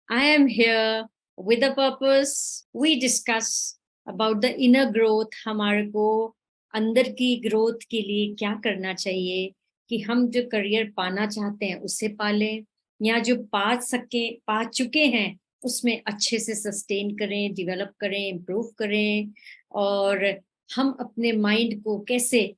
I am here with a purpose. We discuss about the inner growth. हमारे को अंदर की ग्रोथ के लिए क्या करना चाहिए कि हम जो करियर पाना चाहते हैं उसे पालें, या जो पा चुके हैं उसमें अच्छे से सस्टेन करें, डेवलप करें, इम्प्रूव करें। और हम अपने माइंड को कैसे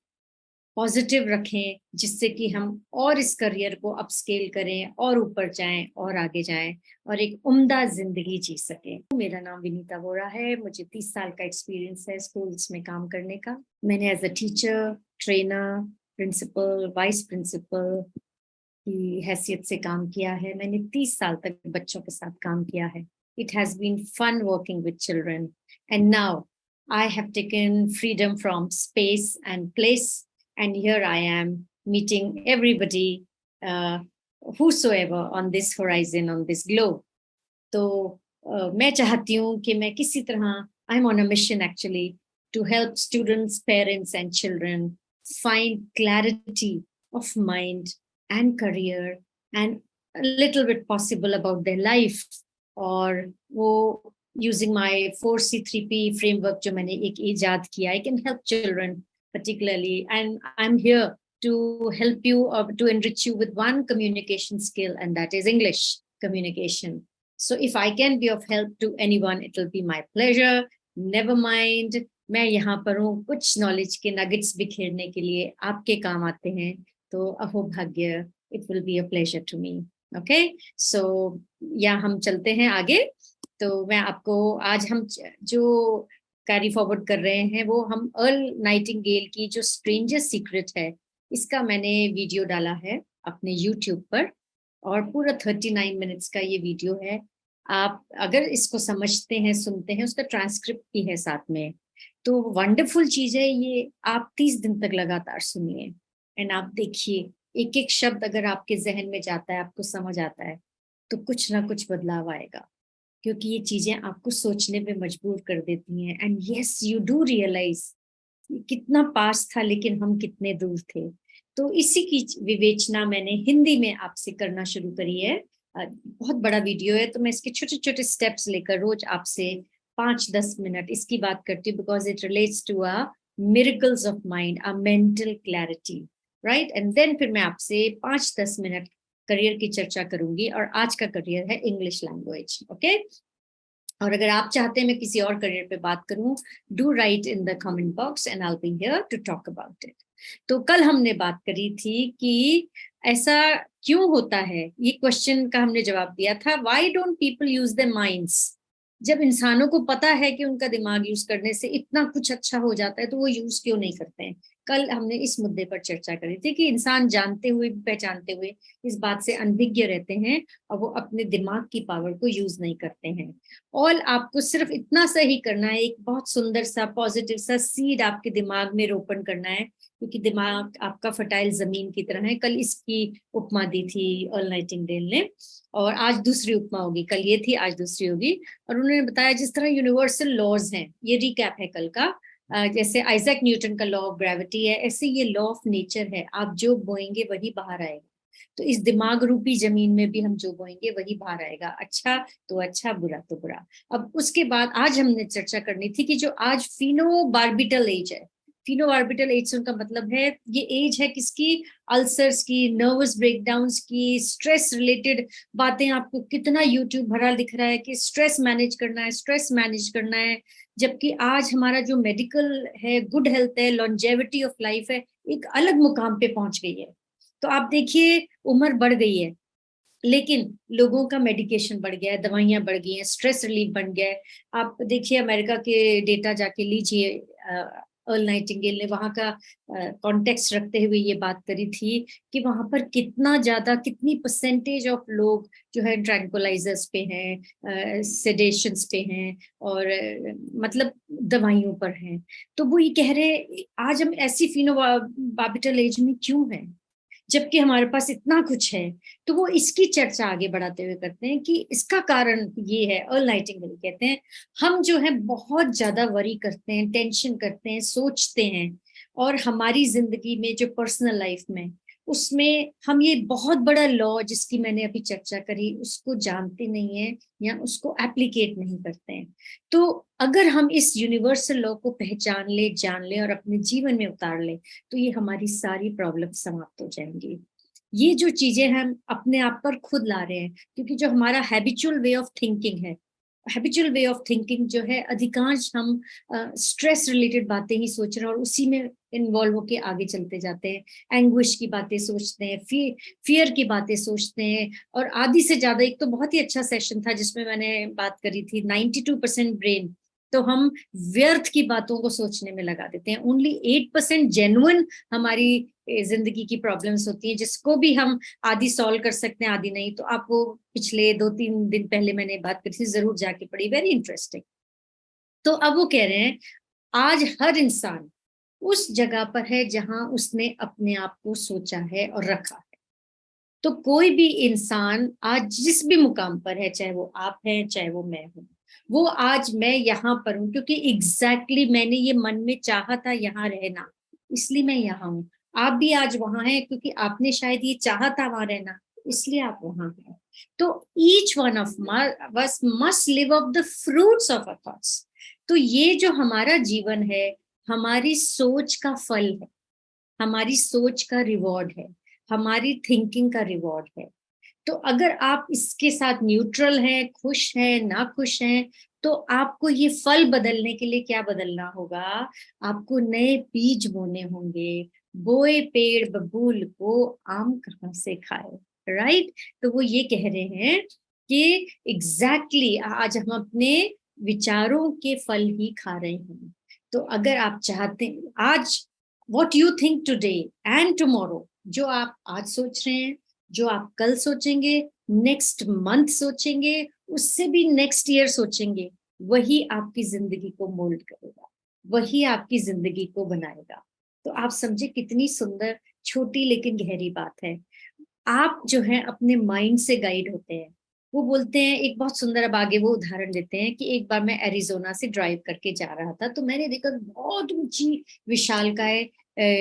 पॉजिटिव रखें जिससे कि हम और इस करियर को अपस्केल करें और ऊपर जाएं और आगे जाएं और एक उम्दा जिंदगी जी सकें। मेरा नाम विनीता वोरा है। मुझे 30 साल का एक्सपीरियंस है स्कूल्स में काम करने का। मैंने as a teacher, trainer, principal, vice principal की हैसियत से काम किया है। मैंने 30 साल तक बच्चों के साथ काम किया है। It has been fun working with children and now I have taken freedom from space and place, and here I am meeting everybody, whosoever on this horizon, on this globe. तो मैं चाहती हूँ कि मैं किसी तरह I am on a mission actually to help students, parents and children find clarity of mind and career and a little bit possible about their life. और वो using my 4C3P framework जो मैंने एक ईजाद किया, I can help children particularly, and I'm here to help you, to enrich you with one communication skill, and that is English communication. So if I can be of help to anyone, it will be my pleasure. Never mind, मैं यहाँ पर हूँ कुछ knowledge के nuggets बिखेरने के लिए, आपके काम आते हैं तो अहो भाग्य, it will be a pleasure to me. Okay, so या हम चलते हैं आगे। तो मैं आपको आज हम जो कैरी फॉरवर्ड कर रहे हैं वो हम अर्ल नाइटिंगेल की जो स्ट्रेंजर्स सीक्रेट है, इसका मैंने वीडियो डाला है अपने यूट्यूब पर, और पूरा 39 मिनट्स का ये वीडियो है। आप अगर इसको समझते हैं, सुनते हैं, उसका ट्रांसक्रिप्ट भी है साथ में, तो वंडरफुल चीज है ये। आप 30 दिन तक लगातार सुनिए एंड आप देखिए एक एक शब्द अगर आपके जहन में जाता है, आपको समझ आता है, तो कुछ ना कुछ बदलाव आएगा, क्योंकि ये चीजें आपको सोचने पे मजबूर कर देती हैं। And yes, you do realise कितना पास था लेकिन हम कितने दूर थे। तो इसी की विवेचना मैंने हिंदी में आपसे करना शुरू करी है। बहुत बड़ा वीडियो है तो मैं इसके छोटे छोटे स्टेप्स लेकर रोज आपसे 5-10 मिनट इसकी बात करती हूँ, because it relates to a miracles of mind, a mental clarity, right. And then फिर मैं आपसे 5-10 मिनट करियर की चर्चा करूंगी, और आज का करियर है इंग्लिश लैंग्वेज। ओके, और अगर आप चाहते हैं मैं किसी और करियर पे बात करूं, do write in the comment box and I will be here to talk about it. तो कल हमने बात करी थी कि ऐसा क्यों होता है, ये क्वेश्चन का हमने जवाब दिया था, why don't people use their minds. जब इंसानों को पता है कि उनका दिमाग यूज करने से इतना कुछ अच्छा हो जाता है, तो वो यूज क्यों नहीं करते हैं। कल हमने इस मुद्दे पर चर्चा करी थी कि इंसान जानते हुए भी, पहचानते हुए इस बात से अनभिज्ञ रहते हैं और वो अपने दिमाग की पावर को यूज नहीं करते हैं। और आपको सिर्फ इतना सा ही करना है, एक बहुत सुंदर सा पॉजिटिव सा सीड आपके दिमाग में रोपण करना है, क्योंकि दिमाग आपका फर्टाइल जमीन की तरह है। कल इसकी उपमा दी थी अर्ल नाइटिंगेल ने, और आज दूसरी उपमा होगी। कल ये थी, आज दूसरी होगी। और उन्होंने बताया जिस तरह यूनिवर्सल लॉज हैं, ये रिकैप है कल का, जैसे आइजैक न्यूटन का लॉ ऑफ ग्रेविटी है, ऐसे ये लॉ ऑफ नेचर है, आप जो बोएंगे वही बाहर आएगा। तो इस दिमाग रूपी जमीन में भी हम जो बोएंगे वही बाहर आएगा, अच्छा तो अच्छा, बुरा तो बुरा। अब उसके बाद आज हमने चर्चा करनी थी कि जो आज फिनोबार्बिटल एज है, फिनोबार्बिटल एज का मतलब है, ये एज है किसकी, अल्सर्स की, नर्वस ब्रेकडाउन्स की, स्ट्रेस रिलेटेड बातें। आपको कितना यूट्यूब भरा दिख रहा है कि स्ट्रेस मैनेज करना है, स्ट्रेस मैनेज करना है, जबकि आज हमारा जो मेडिकल है, गुड हेल्थ है, लॉन्जेविटी ऑफ लाइफ है, एक अलग मुकाम पे पहुंच गई है। तो आप देखिए उम्र बढ़ गई है, लेकिन लोगों का मेडिकेशन बढ़ गया है, दवाइयां बढ़ गई हैं, स्ट्रेस रिलीफ बन गया है। आप देखिए अमेरिका के डेटा जाके लीजिए, अर्ल नाइटिंगेल ने वहां का कॉन्टेक्स्ट रखते हुए ये बात करी थी कि वहां पर कितना ज्यादा, कितनी परसेंटेज ऑफ लोग जो है ट्रैंकुलाइजर्स पे हैं, सेडेशंस पे हैं, और मतलब दवाइयों पर हैं। तो वो ये कह रहे आज हम ऐसी फिनोबार्बिटल एज में क्यों हैं, जबकि हमारे पास इतना कुछ है। तो वो इसकी चर्चा आगे बढ़ाते हुए करते हैं कि इसका कारण ये है, अर्ल नाइटिंगेल कहते हैं, हम जो है बहुत ज्यादा वरी करते हैं, टेंशन करते हैं, सोचते हैं, और हमारी जिंदगी में जो पर्सनल लाइफ में उसमें हम ये बहुत बड़ा लॉ जिसकी मैंने अभी चर्चा करी उसको जानते नहीं है या उसको एप्लीकेट नहीं करते हैं। तो अगर हम इस यूनिवर्सल लॉ को पहचान ले, जान ले और अपने जीवन में उतार ले, तो ये हमारी सारी प्रॉब्लम समाप्त हो जाएंगी। ये जो चीजें हम अपने आप पर खुद ला रहे हैं, क्योंकि जो हमारा हैबिचुअल वे ऑफ थिंकिंग है, हैबिचुअल वे ऑफ थिंकिंग जो है, अधिकांश हम स्ट्रेस रिलेटेड बातें ही सोच रहे हैं और उसी में इन्वॉल्व होके आगे चलते जाते हैं। एंग्विश की बातें सोचते हैं, फियर की बातें सोचते हैं, और आधी से ज्यादा, एक तो बहुत ही अच्छा सेशन था जिसमें मैंने बात करी थी 92% ब्रेन, तो हम व्यर्थ की बातों को सोचने में लगा देते हैं। ओनली 8% जेन्युइन हमारी जिंदगी की प्रॉब्लम्स होती हैं, जिसको भी हम आधी सॉल्व कर सकते हैं, आधी नहीं। तो आप वो पिछले 2-3 दिन पहले मैंने बात करी थी, जरूर जाके पढ़ी, वेरी इंटरेस्टिंग। तो अब वो कह रहे हैं आज हर इंसान उस जगह पर है जहां उसने अपने आप को सोचा है और रखा है। तो कोई भी इंसान आज जिस भी मुकाम पर है, चाहे वो आप हैं चाहे वो मैं हूं, वो आज मैं यहाँ पर हूँ क्योंकि एग्जैक्टली मैंने ये मन में चाहा था यहाँ रहना, इसलिए मैं यहाँ हूँ। आप भी आज वहां हैं क्योंकि आपने शायद ये चाहा था वहां रहना, इसलिए आप वहां हैं। तो each one of us must live off the fruits of our thoughts. तो ये जो हमारा जीवन है, हमारी सोच का फल है, हमारी सोच का रिवॉर्ड है, हमारी थिंकिंग का रिवॉर्ड है। तो अगर आप इसके साथ न्यूट्रल हैं, खुश हैं, ना खुश हैं, तो आपको ये फल बदलने के लिए क्या बदलना होगा? आपको नए बीज बोने होंगे। बोए पेड़ बबूल को, आम कहाँ से खाए, राइट? तो वो ये कह रहे हैं कि एग्जैक्टली आज हम अपने विचारों के फल ही खा रहे हैं। तो अगर आप चाहते हैं आज, what you think today and tomorrow, जो आप आज सोच रहे हैं, जो आप कल सोचेंगे, नेक्स्ट मंथ सोचेंगे, उससे भी नेक्स्ट ईयर सोचेंगे, वही आपकी जिंदगी को मोल्ड करेगा, वही आपकी जिंदगी को बनाएगा। तो आप समझे कितनी सुंदर, छोटी लेकिन गहरी बात है। आप जो है अपने माइंड से गाइड होते हैं। वो बोलते हैं, एक बहुत सुंदर, अब आगे वो उदाहरण देते हैं कि एक बार मैं एरिजोना से ड्राइव करके जा रहा था, तो मैंने देखा बहुत ऊंची विशालकाय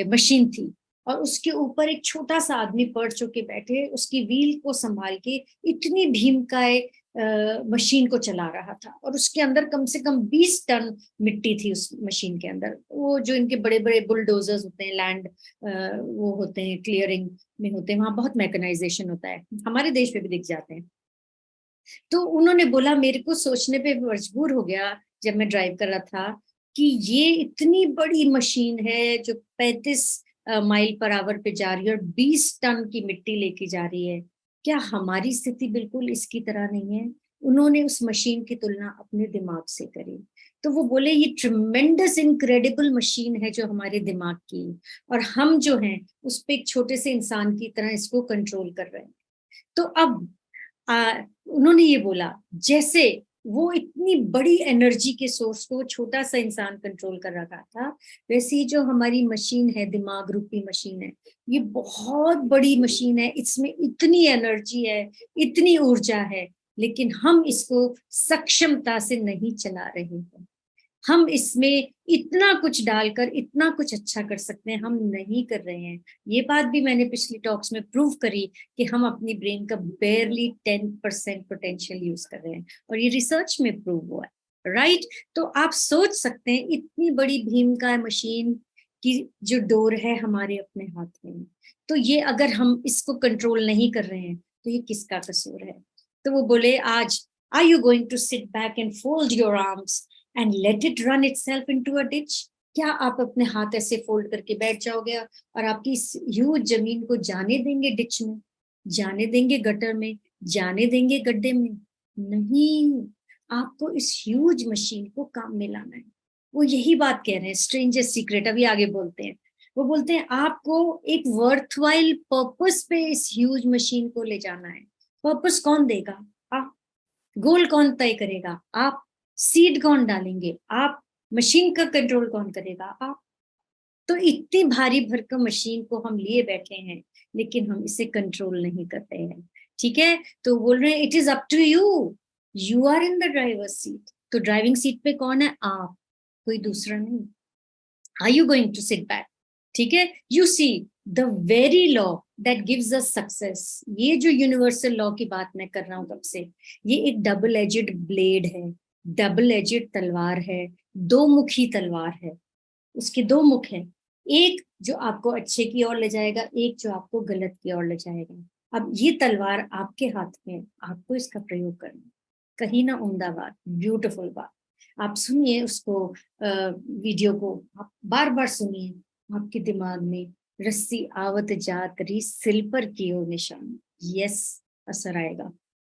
मशीन थी, और उसके ऊपर एक छोटा सा आदमी पर्च होके बैठे उसकी व्हील को संभाल के इतनी भीमकाय मशीन को चला रहा था, और उसके अंदर कम से कम 20 टन मिट्टी थी उस मशीन के अंदर। वो जो इनके बड़े बड़े बुलडोजर्स होते हैं, लैंड वो होते हैं, क्लियरिंग में होते हैं, वहां बहुत मैकेनाइजेशन होता है, हमारे देश में भी दिख जाते हैं। तो उन्होंने बोला, मेरे को सोचने पे मजबूर हो गया जब मैं ड्राइव कर रहा था कि ये इतनी बड़ी मशीन है जो 35 माइल पर आवर पे जा रही है और 20 टन की मिट्टी लेके जा रही है। क्या हमारी स्थिति बिल्कुल इसकी तरह नहीं है? उन्होंने उस मशीन की तुलना अपने दिमाग से करी। तो वो बोले, ये ट्रिमेंडस इनक्रेडिबल मशीन है जो हमारे दिमाग की, और हम जो हैं उस पे एक छोटे से इंसान की तरह इसको कंट्रोल कर रहे हैं। तो अब उन्होंने ये बोला, जैसे वो इतनी बड़ी एनर्जी के सोर्स को छोटा सा इंसान कंट्रोल कर रखा था, वैसे ही जो हमारी मशीन है, दिमाग रूपी मशीन है, ये बहुत बड़ी मशीन है, इसमें इतनी एनर्जी है, इतनी ऊर्जा है, लेकिन हम इसको सक्षमता से नहीं चला रहे हैं। हम इसमें इतना कुछ डालकर इतना कुछ अच्छा कर सकते हैं, हम नहीं कर रहे हैं। ये बात भी मैंने पिछली टॉक्स में प्रूव करी कि हम अपनी ब्रेन का बेयरली 10% पोटेंशियल यूज कर रहे हैं, और ये रिसर्च में प्रूव हुआ है, राइट? तो आप सोच सकते हैं, इतनी बड़ी भीमकाय मशीन की जो डोर है हमारे अपने हाथ में, तो ये अगर हम इसको कंट्रोल नहीं कर रहे हैं तो ये किसका कसूर है? तो वो बोले, आज are you going to sit back and fold your arms and let it run itself into a ditch? क्या आप अपने हाथ ऐसे फोल्ड करके बैठ जाओगे और आपकी इस ह्यूज जमीन को जाने देंगे डिच में, जाने देंगे गटर में, जाने देंगे गड्ढे में? नहीं, आपको इस ह्यूज मशीन को काम में लाना है। वो यही बात कह रहे हैं, स्ट्रेंजेस्ट सीक्रेट, अभी आगे बोलते हैं। वो बोलते हैं आपको एक वर्थवाइल पर्पस पे इस ह्यूज मशीन को ले जाना है। पर्पस कौन देगा? आप। गोल कौन तय करेगा? आप। सीड कौन डालेंगे? आप। मशीन का कंट्रोल कौन करेगा? आप। तो इतनी भारी भरकम मशीन को हम लिए बैठे हैं, लेकिन हम इसे कंट्रोल नहीं करते हैं। ठीक है, तो बोल रहे हैं it is up to you, you are in the driver seat. तो ड्राइविंग सीट पे कौन है? आप, कोई दूसरा नहीं। Are you going to sit back? ठीक है, you see the very law that gives us success, ये जो यूनिवर्सल लॉ की बात मैं कर रहा हूं तब से, ये एक डबल एजेड ब्लेड है, डबल एजेड तलवार है, दो मुखी तलवार है। उसके दो मुख हैं, एक जो आपको अच्छे की ओर ले जाएगा, एक जो आपको गलत की ओर ले जाएगा। अब ये तलवार आपके हाथ में है, आपको इसका प्रयोग करना है। कहीं ना उम्दा बात, ब्यूटीफुल बात। आप सुनिए उसको, वीडियो को आप बार बार सुनिए, आपके दिमाग में रस्सी आवत जात री सिल पर की हो निशान। यस, असर आएगा,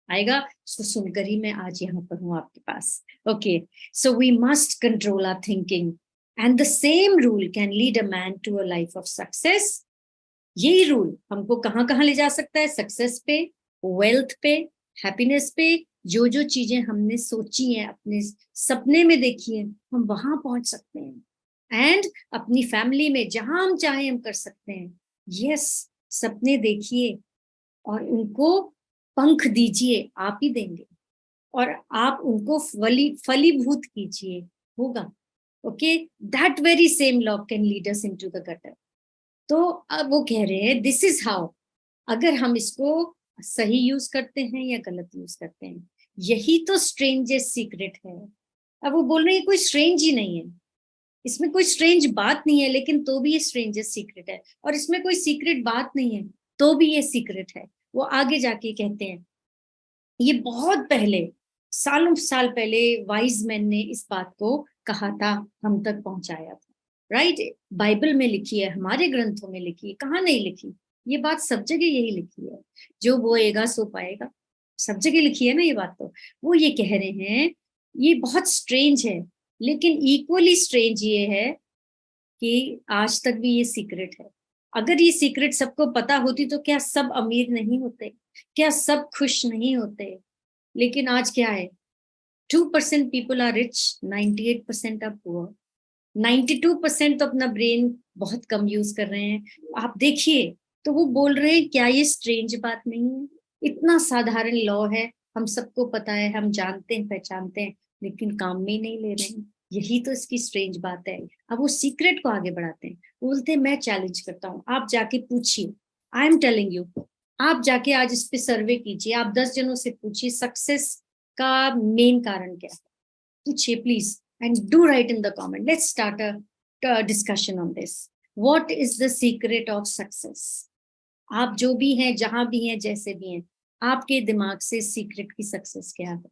आएगा। उसको सुनकर ही मैं आज यहाँ पर हूँ आपके पास। Okay, so we must control our thinking and the same rule can lead a man to a life of success. यही रूल हमको कहाँ कहाँ ले जा सकता है? सक्सेस पे, वेल्थ पे, हैप्पीनेस पे। जो जो चीजें हमने सोची हैं, अपने सपने में देखी है, हम वहां पहुंच सकते हैं। एंड अपनी फैमिली में जहां हम चाहें हम कर सकते हैं। यस, सपने देखिए और उनको पंख दीजिए, आप ही देंगे, और आप उनको फलीभूत कीजिए, होगा। Okay, that very same law can lead us into the gutter. तो अब वो कह रहे हैं दिस इज हाउ, अगर हम इसको सही यूज करते हैं या गलत यूज करते हैं, यही तो स्ट्रेंजेस्ट सीक्रेट है। अब वो बोल रहे हैं कोई स्ट्रेंज ही नहीं है, इसमें कोई स्ट्रेंज बात नहीं है, लेकिन तो भी ये स्ट्रेंजेस्ट सीक्रेट है। और इसमें कोई सीक्रेट बात नहीं है, तो भी ये सीक्रेट है। वो आगे जाके कहते हैं, ये बहुत पहले, सालों साल पहले वाइज मैन ने इस बात को कहा था, हम तक पहुंचाया था। राइट, बाइबल में लिखी है, हमारे ग्रंथों में लिखी है, कहाँ नहीं लिखी? ये बात सब जगह यही लिखी है, जो बोएगा सो पाएगा। सब जगह लिखी है ना ये बात। तो वो ये कह रहे हैं, ये बहुत स्ट्रेंज है, लेकिन इक्वली स्ट्रेंज ये है कि आज तक भी ये सीक्रेट है। अगर ये सीक्रेट सबको पता होती तो क्या सब अमीर नहीं होते? क्या सब खुश नहीं होते? लेकिन आज क्या है, 2% people are rich, 98% are poor. 92% तो अपना ब्रेन बहुत कम यूज कर रहे हैं। आप देखिए, तो वो बोल रहे हैं क्या ये स्ट्रेंज बात नहीं है? इतना साधारण लॉ है, हम सबको पता है, हम जानते हैं, पहचानते हैं, लेकिन काम में ही नहीं ले रहे हैं। यही तो इसकी स्ट्रेंज बात है। अब वो सीक्रेट को आगे बढ़ाते हैं, बोलते हैं मैं चैलेंज करता हूँ, आप जाके पूछिए, आई एम टेलिंग यू, आप जाके आज इस पे सर्वे कीजिए, आप 10 जनों से पूछिए सक्सेस का मेन कारण क्या है, पूछिए please, and do write in the comment. Let's start a discussion on this. What is the secret of success? आप जो भी हैं, जहां भी हैं, जैसे भी हैं, आपके दिमाग से सीक्रेट की सक्सेस क्या है?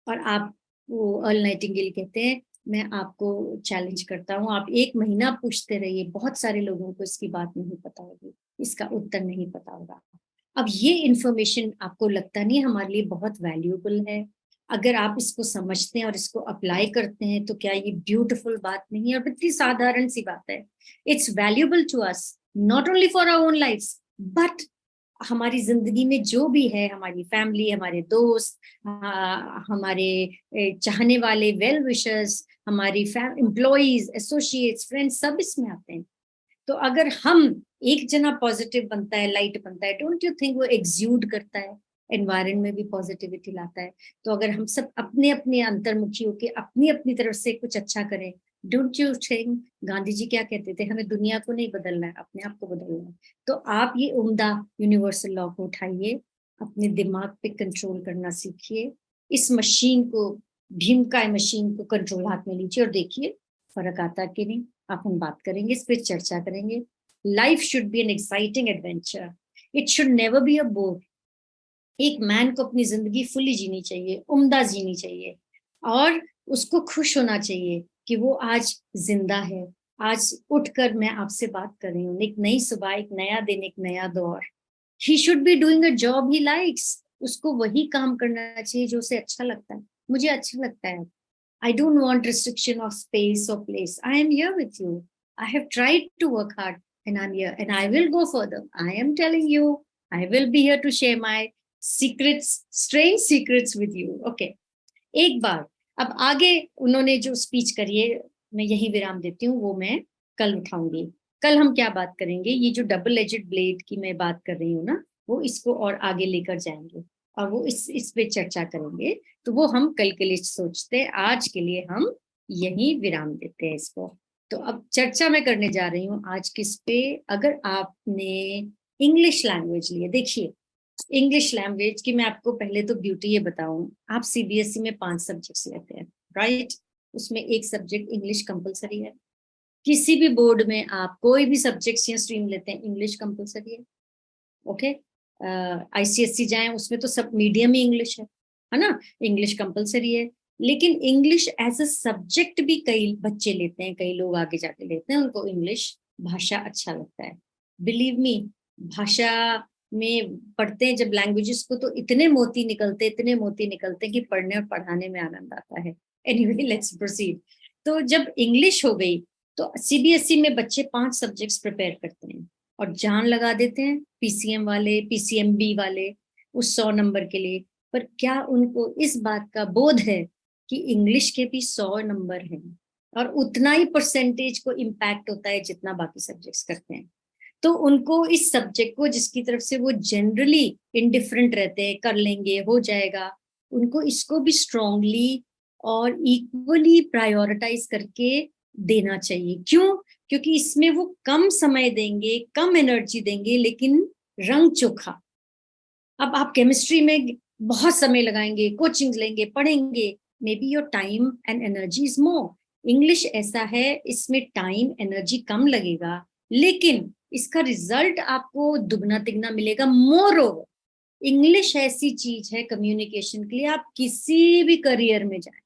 और आप, वो अर्ल नाइटिंगेल कहते हैं, मैं आपको चैलेंज करता हूँ, आप 1 महीना पूछते रहिए, बहुत सारे लोगों को इसकी बात नहीं पता होगी, इसका उत्तर नहीं पता होगा। अब ये इंफॉर्मेशन आपको लगता नहीं हमारे लिए बहुत वैल्यूएबल है? अगर आप इसको समझते हैं और इसको अप्लाई करते हैं, तो क्या ये ब्यूटीफुल बात नहीं है? और इतनी साधारण सी बात है। It's valuable to us, not only for our own lifes, but हमारी जिंदगी में जो भी है, हमारी फैमिली, हमारे दोस्त, हमारे चाहने वाले वेल विशर्स, हमारी एम्प्लॉइज, एसोसिएट्स, फ्रेंड्स, सब इसमें आते हैं। तो अगर हम, एक जना पॉजिटिव बनता है, लाइट बनता है, डोंट यू थिंक वो एग्ज्यूड करता है, एनवायरमेंट में भी पॉजिटिविटी लाता है? तो अगर हम सब अपने अपने अंतर्मुखी होके अपनी अपनी तरफ से कुछ अच्छा करें, don't you think, Gandhi ji क्या कहते थे, हमें दुनिया को नहीं बदलना है, अपने आप को बदलना है। तो आप ये उम्दा यूनिवर्सल लॉ को उठाइए, अपने दिमाग पे कंट्रोल करना सीखिए, इस मशीन को, भीमकाय मशीन को कंट्रोल हाथ में लीजिए और देखिए फर्क आता कि नहीं। आप हम बात करेंगे, इस पर चर्चा करेंगे। Life should be an exciting adventure, it should never be a bore. एक मैन को अपनी जिंदगी फुली जीनी चाहिए, उम्दा जीनी चाहिए, और उसको खुश होना चाहिए कि वो आज जिंदा है। आज उठकर मैं आपसे बात कर रही हूँ, एक नई सुबह, एक नया दिन, एक नया दौर। He should be doing a job he likes, उसको वही काम करना चाहिए जो उसे अच्छा लगता है। मुझे अच्छा लगता है, I don't want restriction of space or place. I am here with you. I have tried to work hard and I'm here and I will go further. I am telling you, I will be here to share my secrets, strange secrets with you. Okay. एक बार, अब आगे उन्होंने जो speech करी है, मैं यही विराम देती हूँ, वो मैं कल उठाऊंगी। कल हम क्या बात करेंगे, ये जो डबल एजेड ब्लेड की मैं बात कर रही हूँ ना, वो इसको और आगे लेकर जाएंगे और वो इस पे चर्चा करेंगे। तो वो हम कल के लिए सोचते हैं, आज के लिए हम यही विराम देते हैं इसको। तो अब चर्चा मैं करने जा रही हूँ आज किस पे, अगर आपने इंग्लिश लैंग्वेज लिए, देखिए इंग्लिश लैंग्वेज की मैं आपको पहले तो ब्यूटी ये बताऊं, आप सीबीएसई में 5 सब्जेक्ट्स लेते हैं, राइट? उसमें एक सब्जेक्ट इंग्लिश कंपलसरी है। किसी भी बोर्ड में आप कोई भी सब्जेक्ट्स या स्ट्रीम लेते हैं, इंग्लिश कंपलसरी है। ओके, आईसीएससी जाएं उसमें तो सब मीडियम ही इंग्लिश है ना? इंग्लिश कंपलसरी है। लेकिन इंग्लिश एज अ सब्जेक्ट भी कई बच्चे लेते हैं, कई लोग आगे जाके लेते हैं, उनको इंग्लिश भाषा अच्छा लगता है। बिलीव मी, भाषा में पढ़ते हैं जब लैंग्वेजेस को, तो इतने मोती निकलते, इतने मोती निकलते कि पढ़ने और पढ़ाने में आनंद आता है। Anyway, let's proceed. तो जब इंग्लिश हो गई तो सीबीएसई में बच्चे 5 सब्जेक्ट्स प्रिपेयर करते हैं और जान लगा देते हैं, पीसीएम वाले, पीसीएमबी वाले, उस 100 नंबर के लिए। पर क्या उनको इस बात का बोध है कि इंग्लिश के भी 100 नंबर हैं और उतना ही परसेंटेज को इम्पैक्ट होता है जितना बाकी सब्जेक्ट्स करते हैं? तो उनको इस सब्जेक्ट को, जिसकी तरफ से वो जनरली इनडिफरेंट रहते हैं, कर लेंगे, हो जाएगा, उनको इसको भी स्ट्रांगली और इक्वली प्रायोरिटाइज करके देना चाहिए। क्यों? क्योंकि इसमें वो कम समय देंगे, कम एनर्जी देंगे, लेकिन रंग चोखा। अब आप केमिस्ट्री में बहुत समय लगाएंगे, कोचिंग लेंगे, पढ़ेंगे, may be your time and energy is more. English ऐसा है, इसमें टाइम एनर्जी कम लगेगा, लेकिन इसका रिजल्ट आपको दुगना तिगना मिलेगा। मोर ओवर, इंग्लिश ऐसी चीज है कम्युनिकेशन के लिए, आप किसी भी करियर में जाए,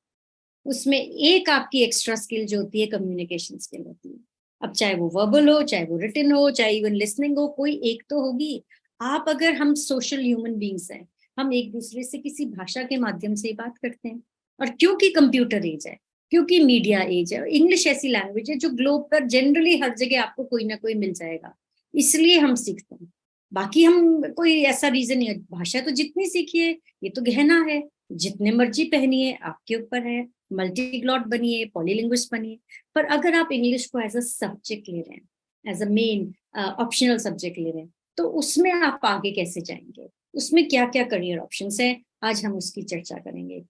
उसमें एक आपकी एक्स्ट्रा स्किल जो होती है कम्युनिकेशन स्किल होती है। अब चाहे वो वर्बल हो, चाहे वो रिटन हो, चाहे इवन लिसनिंग हो, कोई एक तो होगी। आप, अगर हम सोशल ह्यूमन बींग्स हैं, हम एक दूसरे से किसी भाषा के माध्यम से बात करते हैं। और क्योंकि कंप्यूटर एज है, क्योंकि मीडिया एज है, इंग्लिश ऐसी लैंग्वेज है जो ग्लोब पर जनरली हर जगह आपको कोई ना कोई मिल जाएगा, इसलिए हम सीखते हैं। बाकी हम कोई ऐसा रीजन नहीं है। भाषा तो जितनी सीखिए, ये तो गहना है, जितने मर्जी पहनिए, आपके ऊपर है, मल्टीग्लॉट बनिए, पॉलीलिंग्विस्ट बनिए। पर अगर आप इंग्लिश को एज अ सब्जेक्ट ले रहे हैं, as a main optional subject ले रहे हैं, तो उसमें आप आगे कैसे जाएंगे, उसमें क्या क्या करियर ऑप्शंस हैं, आज हम उसकी चर्चा करेंगे।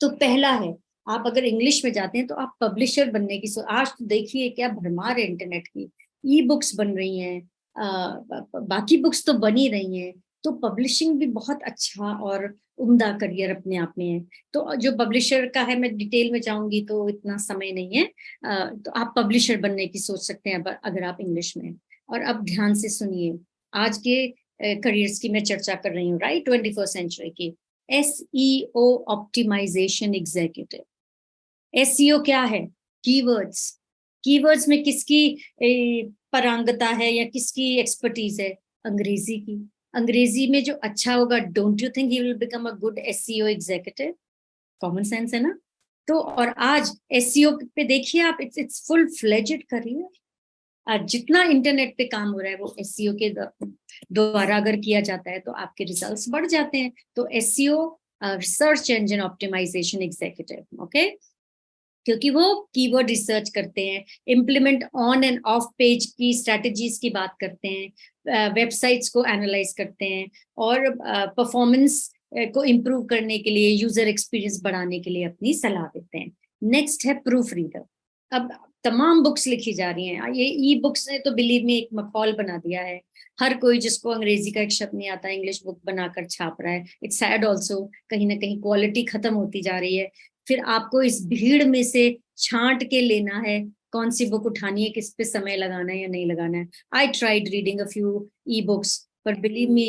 तो पहला है, आप अगर इंग्लिश में जाते हैं तो आप पब्लिशर बनने की आज तो देखिए क्या भरमार है इंटरनेट की, ई बुक्स बन रही हैं, बाकी बुक्स तो बन ही रही हैं। तो पब्लिशिंग भी बहुत अच्छा और उम्दा करियर अपने आप में है। तो जो पब्लिशर का है, मैं डिटेल में जाऊंगी तो इतना समय नहीं है। तो आप पब्लिशर बनने की सोच सकते हैं अगर आप इंग्लिश में। और अब ध्यान से सुनिए, आज के करियर्स की मैं चर्चा कर रही हूँ, राइट, 21st सेंचुरी की। SEO optimisation executive. SEO क्या है? कीवर्ड्स। कीवर्ड्स में किसकी पारंगता है या किसकी एक्सपर्टीज है? अंग्रेजी की। अंग्रेजी में जो अच्छा होगा, don't you think he will become a good SEO executive? Common sense है ना? तो और आज SEO पे देखिए आप, इट्स फुल फ्लेजेड करियर। जितना इंटरनेट पे काम हो रहा है वो SEO के द्वारा अगर किया जाता है तो आपके रिजल्ट्स बढ़ जाते हैं। तो SEO, search engine optimisation executive, okay, क्योंकि वो कीवर्ड रिसर्च करते हैं, implement on and off page की स्ट्रेटजीज की बात करते हैं, वेबसाइट्स को एनालाइज करते हैं और परफॉर्मेंस को इम्प्रूव करने के लिए, यूजर एक्सपीरियंस बढ़ाने के लिए अपनी सलाह देते हैं। नेक्स्ट है प्रूफ रीडर। अब तमाम बुक्स लिखी जा रही हैं, ये ई बुक्स ने तो बिलीव में एक मखौल बना दिया है। हर कोई जिसको अंग्रेजी का एक शब्द नहीं आता, इंग्लिश बुक बनाकर छाप रहा है। इट्स सैड ऑल्सो, कहीं ना कहीं क्वालिटी खत्म होती जा रही है। फिर आपको इस भीड़ में से छांट के लेना है, कौन सी बुक उठानी है, किस पे समय लगाना है या नहीं लगाना है। I tried reading a few e books, but believe me,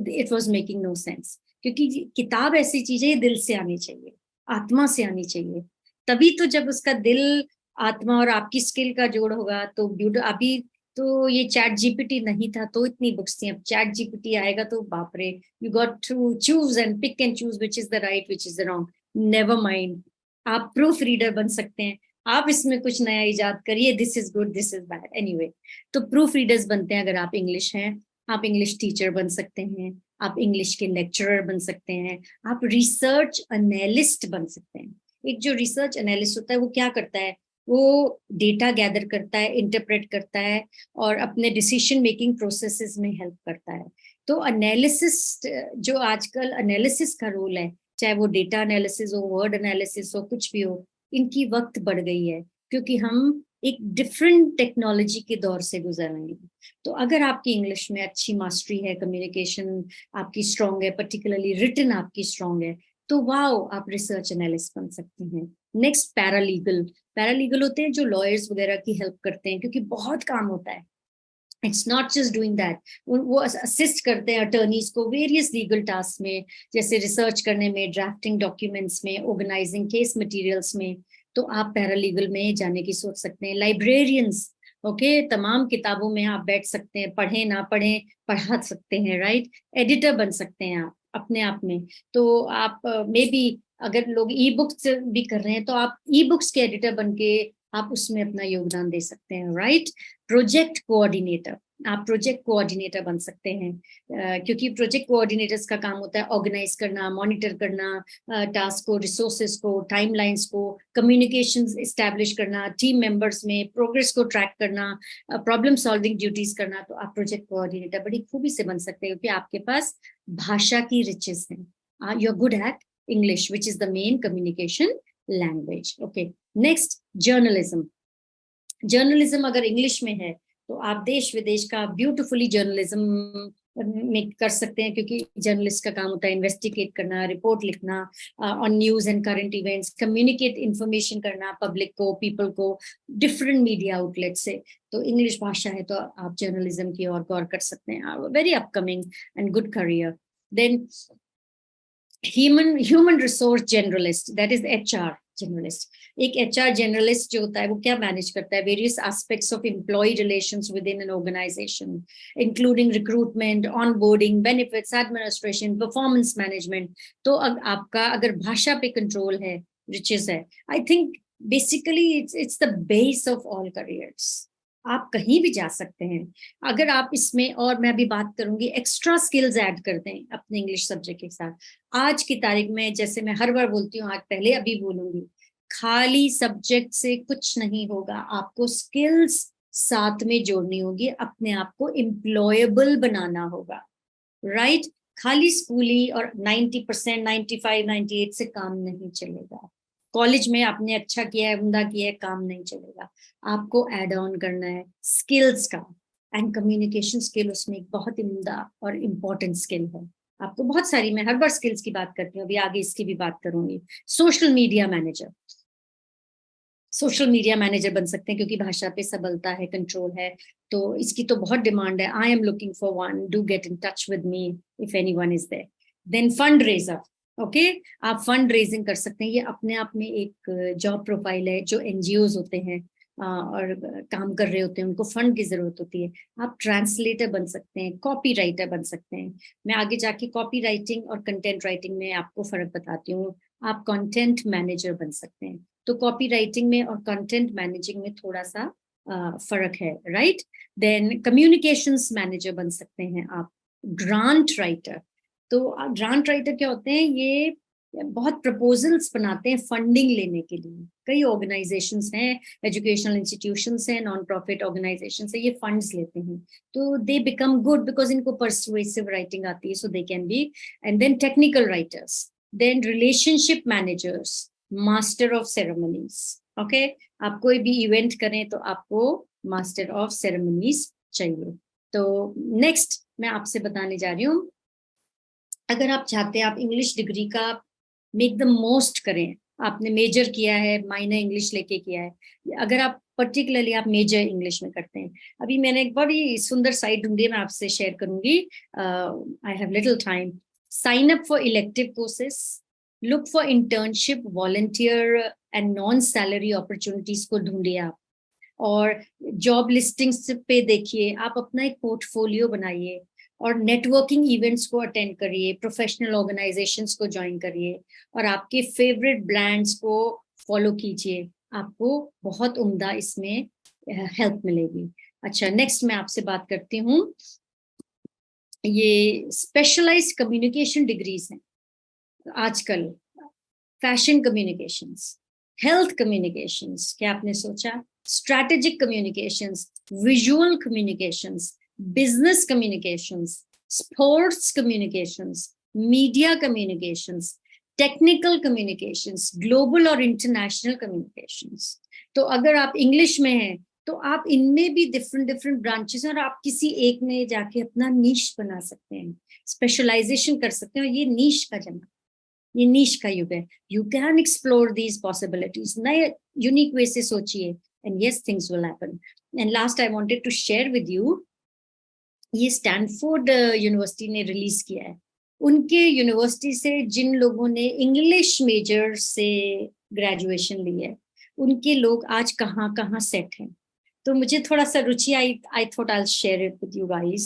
it was making no sense. क्योंकि किताब ऐसी चीज है, दिल से आनी चाहिए, आत्मा से आनी चाहिए। तभी तो जब उसका दिल, आत्मा और आपकी स्किल का जोड़ होगा तो अभी तो ये चैट जीपीटी नहीं था तो इतनी बुक्स थी, अब चैट जीपीटी आएगा तो बाप रे, you got to choose and pick and choose which is the right, which is the wrong. Never mind, आप प्रूफ रीडर बन सकते हैं। आप इसमें कुछ नया इजाद करिए, this is good, this is bad, anyway. तो प्रूफ रीडर्स बनते हैं अगर आप इंग्लिश हैं। आप इंग्लिश टीचर बन सकते हैं, आप इंग्लिश के लेक्चरर बन सकते हैं, आप रिसर्च एनालिस्ट बन सकते हैं। एक जो रिसर्च एनालिस्ट होता है वो क्या करता है? वो डेटा गैदर करता है, इंटरप्रेट करता है और अपने डिसीजन मेकिंग प्रोसेसेस में हेल्प करता है। तो एनालिसिस, जो आजकल एनालिसिस का रोल है, चाहे वो डेटा एनालिसिस हो, वर्ड एनालिसिस हो, कुछ भी हो, इनकी वक्त बढ़ गई है क्योंकि हम एक डिफरेंट टेक्नोलॉजी के दौर से गुजर रही हैं। तो अगर आपकी इंग्लिश में अच्छी मास्टरी है, कम्युनिकेशन आपकी स्ट्रांग है, पर्टिकुलरली रिटन आपकी स्ट्रांग है, तो वाओ, आप रिसर्च एनालिस्ट बन सकते हैं। Next, paralegal. पैरालीगल होते हैं जो लॉयर्स वगैरह की हेल्प करते हैं, क्योंकि बहुत काम होता है। It's not just doing that, वो असिस्ट करते हैं अटर्नीज को वेरियस लीगल टास्क में, जैसे रिसर्च करने में, ड्राफ्टिंग डॉक्यूमेंट्स में, ऑर्गेनाइजिंग केस मटेरियल्स में। तो आप पैरालीगल में जाने की सोच सकते हैं। लाइब्रेरियंस, ओके, तमाम किताबों में आप बैठ सकते हैं, पढ़ें ना पढ़ें, पढ़ा सकते हैं, राइट। एडिटर बन सकते हैं आप अपने आप में। तो आप मे बी, अगर लोग ई बुक्स भी कर रहे हैं, तो आप ई बुक्स के एडिटर बन के आप उसमें अपना योगदान दे सकते हैं, राइट। प्रोजेक्ट कोऑर्डिनेटर, आप प्रोजेक्ट कोऑर्डिनेटर बन सकते हैं, क्योंकि प्रोजेक्ट कोऑर्डिनेटर्स का काम होता है ऑर्गेनाइज करना, मॉनिटर करना टास्क को, रिसोर्सेज को, टाइमलाइंस को, कम्युनिकेशंस एस्टैब्लिश करना, टीम मेंबर्स में प्रोग्रेस को ट्रैक करना, प्रॉब्लम सॉल्विंग ड्यूटीज करना। तो आप प्रोजेक्ट कोऑर्डिनेटर बड़ी खूबी से बन सकते हैं, क्योंकि आपके पास भाषा की रिचेस है, you are good at English, which is the main communication language. Okay, next, journalism. Journalism अगर इंग्लिश में है, तो आप देश विदेश का ब्यूटीफुली जर्नलिज्म में कर सकते हैं, क्योंकि जर्नलिस्ट का काम होता है इन्वेस्टिगेट करना, रिपोर्ट लिखना on news and current events, communicate information करना पब्लिक को, पीपल को, डिफरेंट मीडिया आउटलेट से। तो इंग्लिश भाषा है तो आप जर्नलिज्म की ओर गौर कर सकते हैं, very upcoming and good career. Then human resource generalist, that is HR generalist. एक HR जनरलिस्ट जो होता है वो क्या मैनेज करता है, various aspects of employ relations within an organisation, including recruitment, onboarding, benefits, administration, performance management. तो आपका अगर भाषा पे कंट्रोल है, रिचेस है, I think basically it's the base of all careers. आप कहीं भी जा सकते हैं अगर आप इसमें, और मैं अभी बात करूंगी, एक्स्ट्रा स्किल्स ऐड कर दें अपने इंग्लिश सब्जेक्ट के साथ। आज की तारीख में, जैसे मैं हर बार बोलती हूँ, आज पहले अभी बोलूंगी, खाली सब्जेक्ट से कुछ नहीं होगा, आपको स्किल्स साथ में जोड़नी होगी, अपने आप को एम्प्लॉयबल बनाना होगा, राइट। खाली स्कूली और 90%, 95, 98 से काम नहीं चलेगा। कॉलेज में आपने अच्छा किया है, उम्दा किया है, काम नहीं चलेगा। आपको एड ऑन करना है स्किल्स का, एंड कम्युनिकेशन स्किल उसमें एक बहुत ही उम्दा और इम्पोर्टेंट स्किल है। आपको बहुत सारी, मैं हर बार स्किल्स की बात करती हूँ, अभी आगे इसकी भी बात करूंगी। Social media manager, social media manager बन सकते हैं, क्योंकि भाषा पे सबलता है, कंट्रोल है, तो इसकी तो बहुत डिमांड है। I am looking for one, do get in touch with me if anyone is there. Then fund raiser, okay, आप फंड रेजिंग कर सकते हैं। ये अपने आप में एक जॉब प्रोफाइल है। जो NGOs होते हैं और काम कर रहे होते हैं, उनको फंड की जरूरत होती है। आप ट्रांसलेटर बन सकते हैं, कॉपी राइटर बन सकते हैं। मैं आगे जाके कॉपी राइटिंग और कंटेंट राइटिंग में आपको फर्क बताती हूँ। आप कंटेंट मैनेजर बन सकते हैं। तो कॉपी राइटिंग में और कंटेंट मैनेजिंग में थोड़ा सा फर्क है, राइट। देन कम्युनिकेशंस मैनेजर बन सकते हैं आप। ग्रांट राइटर, तो ग्रांट राइटर क्या होते हैं, ये बहुत प्रपोजल्स बनाते हैं फंडिंग लेने के लिए। कई ऑर्गेनाइजेशंस हैं, एजुकेशनल इंस्टीट्यूशंस हैं, नॉन प्रॉफिट ऑर्गेनाइजेशंस हैं, ये फंड्स लेते हैं। तो दे बिकम गुड बिकॉज इनको परसुएसिव राइटिंग आती है, so they can be. And then technical writers, then relationship managers, master of ceremonies, okay. आप कोई भी इवेंट करें तो आपको मास्टर ऑफ सेरेमनीज चाहिए। तो नेक्स्ट मैं आपसे बताने जा रही हूँ, अगर आप चाहते हैं आप इंग्लिश डिग्री का मेक द मोस्ट करें, आपने मेजर किया है, माइनर इंग्लिश लेके किया है, अगर आप पर्टिकुलरली आप मेजर इंग्लिश में करते हैं। अभी मैंने एक बड़ी सुंदर साइट ढूंढी है, मैं आपसे शेयर करूंगी, I have little time. Sign up for elective courses, look for internship, volunteer and non salary opportunities को ढूंढिए आप, और जॉब लिस्टिंग्स पे देखिए, आप अपना एक पोर्टफोलियो बनाइए, और नेटवर्किंग इवेंट्स को अटेंड करिए, प्रोफेशनल ऑर्गेनाइजेशंस को ज्वाइन करिए, और आपके फेवरेट ब्रांड्स को फॉलो कीजिए। आपको बहुत उम्दा इसमें हेल्प मिलेगी। अच्छा, नेक्स्ट मैं आपसे बात करती हूँ, ये स्पेशलाइज्ड कम्युनिकेशन डिग्रीज हैं आजकल। फैशन कम्युनिकेशंस, हेल्थ कम्युनिकेशंस, क्या आपने सोचा? Strategic communications, visual communications, business communications, sports communications, media communications, technical communications, global और इंटरनेशनल कम्युनिकेशंस। तो अगर आप इंग्लिश में हैं तो आप इनमें भी डिफरेंट डिफरेंट ब्रांचेस हैं और आप किसी एक में जाके अपना नीश बना सकते हैं, स्पेशलाइजेशन कर सकते हैं। और ये नीश का जमाना, ये नीश का युग है। You can explore these possibilities, नए यूनिक वे से सोचिए, and yes things will happen. And last I wanted to share with you, ये स्टैनफोर्ड यूनिवर्सिटी ने रिलीज किया है। उनके यूनिवर्सिटी से जिन लोगों ने इंग्लिश मेजर से ग्रेजुएशन ली है, उनके लोग आज कहाँ कहाँ सेट हैं। तो मुझे थोड़ा सा रुचि I thought I share it with you guys.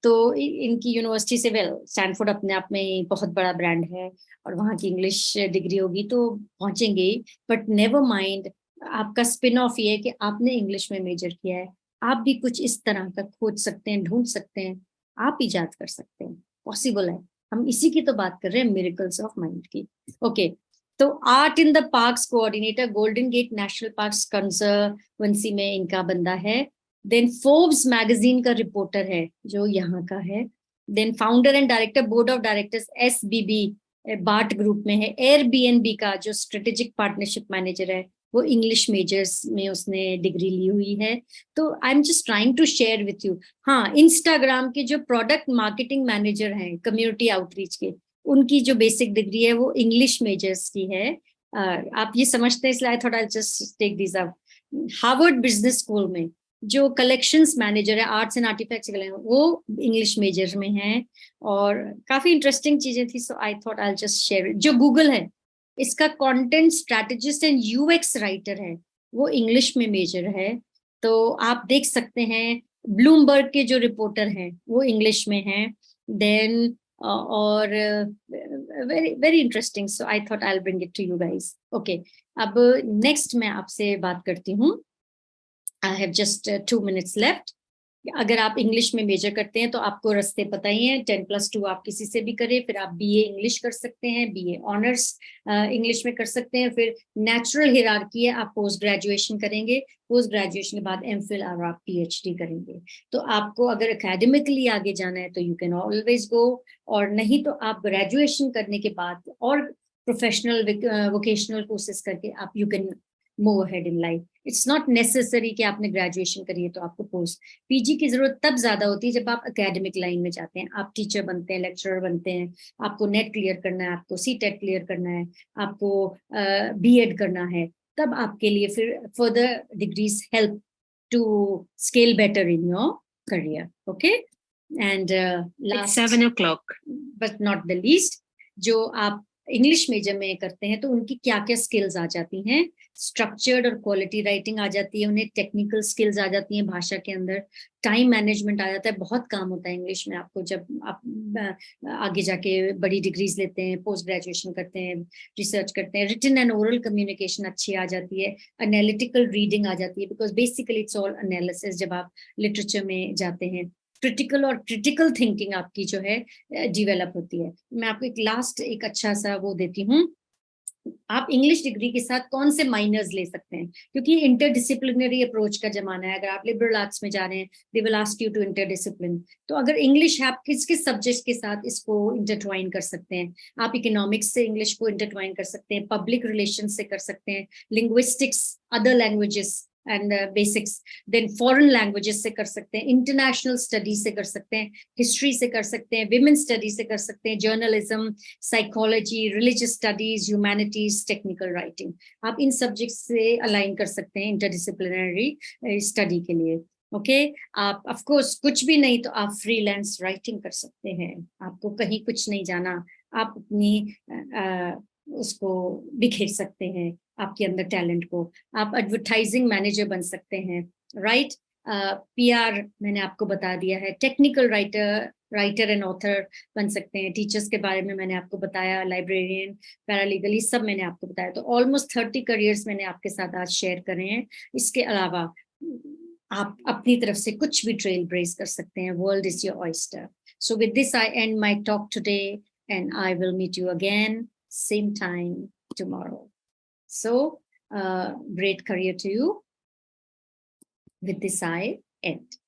तो इनकी यूनिवर्सिटी से, वेल स्टैनफोर्ड अपने आप में बहुत बड़ा ब्रांड है और वहाँ की इंग्लिश डिग्री होगी तो पहुंचेंगे, बट नेवर माइंड, आपका स्पिन ऑफ ये है कि आपने इंग्लिश में मेजर किया है, आप भी कुछ इस तरह का खोज सकते हैं, ढूंढ सकते हैं, आप इजाद कर सकते हैं, पॉसिबल है। हम इसी की तो बात कर रहे हैं, मिरेकल्स ऑफ माइंड की। ओके, तो art in the parks coordinator, Golden Gate National Parks Conservancy में इनका बंदा है। देन फोर्ब्स मैगजीन का रिपोर्टर है जो यहाँ का है। Then founder and director, board of directors SBB BART group में है। एयरबीएनबी का जो स्ट्रेटेजिक पार्टनरशिप मैनेजर है, वो इंग्लिश मेजर्स में उसने डिग्री ली हुई है। तो I am just trying to share with you. हाँ, इंस्टाग्राम के जो प्रोडक्ट मार्केटिंग मैनेजर हैं कम्युनिटी आउटरीच के, उनकी जो बेसिक डिग्री है वो इंग्लिश मेजर्स की है। आप ये समझते हैं, इसलिए I thought I just take this up. Harvard business school में जो कलेक्शंस मैनेजर है, आर्ट्स एंड आर्टिफैक्ट्स, वो इंग्लिश मेजर में है। और काफी इंटरेस्टिंग चीजें थी, so I thought I just share. जो गूगल है, इसका content strategist and UX writer है, वो इंग्लिश में मेजर है। तो आप देख सकते हैं, ब्लूमबर्ग के जो रिपोर्टर हैं वो इंग्लिश में हैं। देन और very very interesting, so I thought I will bring it to you guys. Okay, अब नेक्स्ट मैं आपसे बात करती हूँ। I have just 2 minutes left. अगर आप इंग्लिश में मेजर करते हैं तो आपको रास्ते पता ही हैं, 10+2 आप किसी से भी करें, फिर आप BA इंग्लिश कर सकते हैं, BA ऑनर्स इंग्लिश में कर सकते हैं, फिर नेचुरल हिरार्की है, आप पोस्ट ग्रेजुएशन करेंगे, पोस्ट ग्रेजुएशन के बाद MPhil और आप PhD करेंगे। तो आपको अगर एकेडमिकली आगे जाना है तो यू कैन ऑलवेज गो, और नहीं तो आप ग्रेजुएशन करने के बाद और प्रोफेशनल वोकेशनल कोर्सेज करके आप you can move ahead in life. It's not necessary कि आपने ग्रेजुएशन करी है तो आपको पोस्ट PG की जरूरत तब ज्यादा होती है जब आप एकेडमिक लाइन में जाते हैं, आप टीचर बनते हैं, लेक्चरर बनते हैं, आपको नेट क्लियर करना है, आपको CTET क्लियर करना है, आपको B.Ed करना है, तब आपके लिए फिर further degrees help to scale better in your career. Okay, and last 7 o'clock but not the least, जो आप इंग्लिश मेजर में करते हैं तो उनकी क्या क्या स्किल्स आ जाती हैं। स्ट्रक्चर्ड और क्वालिटी राइटिंग आ जाती है उन्हें, टेक्निकल स्किल्स आ जाती हैं भाषा के अंदर, टाइम मैनेजमेंट आ जाता है। बहुत काम होता है इंग्लिश में आपको जब आप आगे जाके बड़ी डिग्रीज लेते हैं, पोस्ट ग्रेजुएशन करते हैं, रिसर्च करते हैं। रिटन एंड ओरल कम्युनिकेशन अच्छी आ जाती है, एनालिटिकल रीडिंग आ जाती है, because basically it's all analysis जब आप लिटरेचर में जाते हैं। क्रिटिकल और क्रिटिकल थिंकिंग आपकी जो है डेवलप होती है। मैं आपको एक लास्ट एक अच्छा सा वो देती हूँ, आप इंग्लिश डिग्री के साथ कौन से माइनर्स ले सकते हैं, क्योंकि इंटरडिसिप्लिनरी अप्रोच का जमाना है। अगर आप लिबरल आर्ट्स में जा रहे हैं, they will ask you to interdisciplinary. तो अगर इंग्लिश है, आप किस किस सब्जेक्ट के साथ इसको इंटरट्वाइन कर सकते हैं। आप इकोनॉमिक्स से इंग्लिश को इंटरट्वाइन कर सकते हैं, पब्लिक रिलेशन से कर सकते हैं, linguistics, other languages and basics, then foreign languages से कर सकते हैं, इंटरनेशनल स्टडीज से कर सकते हैं, हिस्ट्री से कर सकते हैं, विमेन स्टडीज से कर सकते हैं, journalism, psychology, religious studies, humanities, technical writing. आप इन सब्जेक्ट से अलाइन कर सकते हैं इंटरडिसिप्लिनरी स्टडी के लिए। ओके, आप ऑफ कोर्स कुछ भी नहीं तो आप फ्रीलांस राइटिंग कर सकते हैं, आपको कहीं कुछ नहीं जाना, आप अपनी उसको बिखेर सकते हैं, आपके अंदर टैलेंट को। आप एडवर्टाइजिंग मैनेजर बन सकते हैं, राइट। PR मैंने आपको बता दिया है, टेक्निकल राइटर एंड ऑथर बन सकते हैं, टीचर्स के बारे में मैंने आपको बताया, लाइब्रेरियन, पैरालीगल, ये सब मैंने आपको बताया। तो ऑलमोस्ट 30 करियर्स मैंने आपके साथ आज शेयर करे हैं। इसके अलावा आप अपनी तरफ से कुछ भी ट्रेल ब्रेस कर सकते हैं। World is your oyster. So with this I end my talk today and I will meet you again same time tomorrow. So great career to you. With this I end.